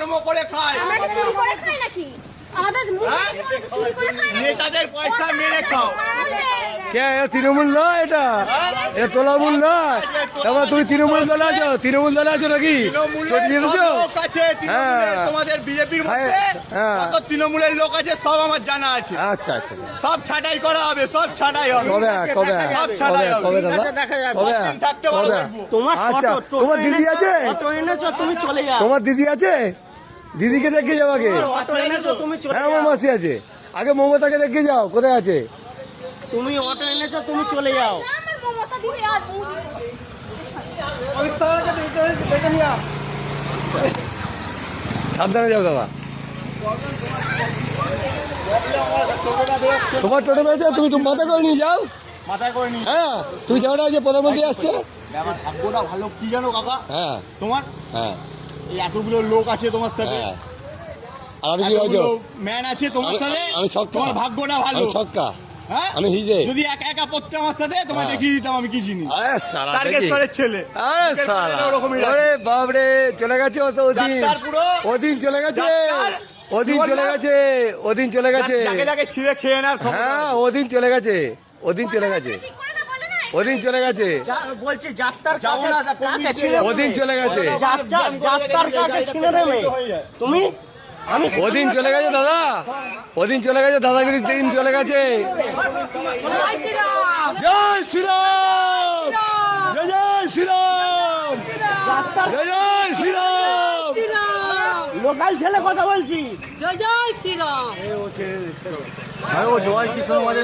কর্ম করে খায়। আমরা চুরি করে খাই নাকি? আমাদের চুরি করে খাই নাকি? নেতাদের পয়সা মেরে খাও। কে তৃণমূল নয়, এটা তৃণমূল নয়। তারপর তুমি তৃণমূল দলে আছো, তৃণমূল দলে আছো নাকি? তোমাদের বিজেপির মধ্যে কত তৃণমূলের লোক আছে সব আমার জানা আছে। আচ্ছা আচ্ছা, সব ছাঁটাই করা হবে, সব ছাঁটাই হবে। কবে কবে সব ছাঁটাই হবে। কবে দাদা কবে? থাকতে পারবো। আচ্ছা, তোমার দিদি আছে? তুমি চলে যাও। তোমার দিদি আছে? দিদিকে দেখে যাও আগে। অটো এনেছো তুমি চলে হ্যাঁ, আমার মাসি আছে। আগে মমতাকে দেখে যাও কোথায় আছে। তুমি অটো এনেছো তুমি চলে যাও। আমার মমতা দিদি আর সাবধানে যাও দাদা। তোমার টোটো পেয়েছে, তুমি তো মাথা করে নিয়ে যাও। মাথায় করে নি। হ্যাঁ, তুমি যাও না যে প্রধানমন্ত্রী আসছে। আমার ভাগ্যটা ভালো কি জানো কাকা? হ্যাঁ তোমার হ্যাঁ এই এতগুলো লোক আছে তোমার সাথে, হ্যাঁ। আর আমি কি হয়েছে? ম্যান আছে তোমার সাথে। আমি ছক্কা। তোমার ভাগ্যটা ভালো। আমি ছক্কা। হ্যাঁ? আমি হিজে। যদি একা একা পড়তে আমার সাথে তোমায় হ্যাঁ। দেখিয়ে দিতাম আমি কি জিনিস। আরে সালা, তারকেশ্বরের ছেলে। আরে সালা, ওরে বাপরে, চলে গেছে ও তো ওদিন। ডাক্তার পুরো। ওদিন চলে গেছে, ডাক্তার। ওদিন চলে গেছে, ওদিন চলে গেছে। যাকে যাকে ছিঁড়ে খেয়ে নেওয়ার খবর। হ্যাঁ, ওদিন চলে গেছে, ওদিন চলে গেছে, ঠিক করে না বলে না। ওদিন চলে গেছে, বলছি যাত্রার যাবো না, তা কোন দিক ছিঁড়ে ওদিন চলে গেছে, যাত্রার কাছে ছিনে দেবে তুমি। আমি ওদিন চলে গেছে দাদা, ওদিন চলে গেছে, দাদাগিরির দিন চলে গেছে। জয় শ্রীরাম, জয় জয় শ্রীরাম, জয় জয় শ্রীরাম। লোকাল ছেলে কথা বলছি। জয় জয় শ্রীরাম। জয় কৃষ্ণ।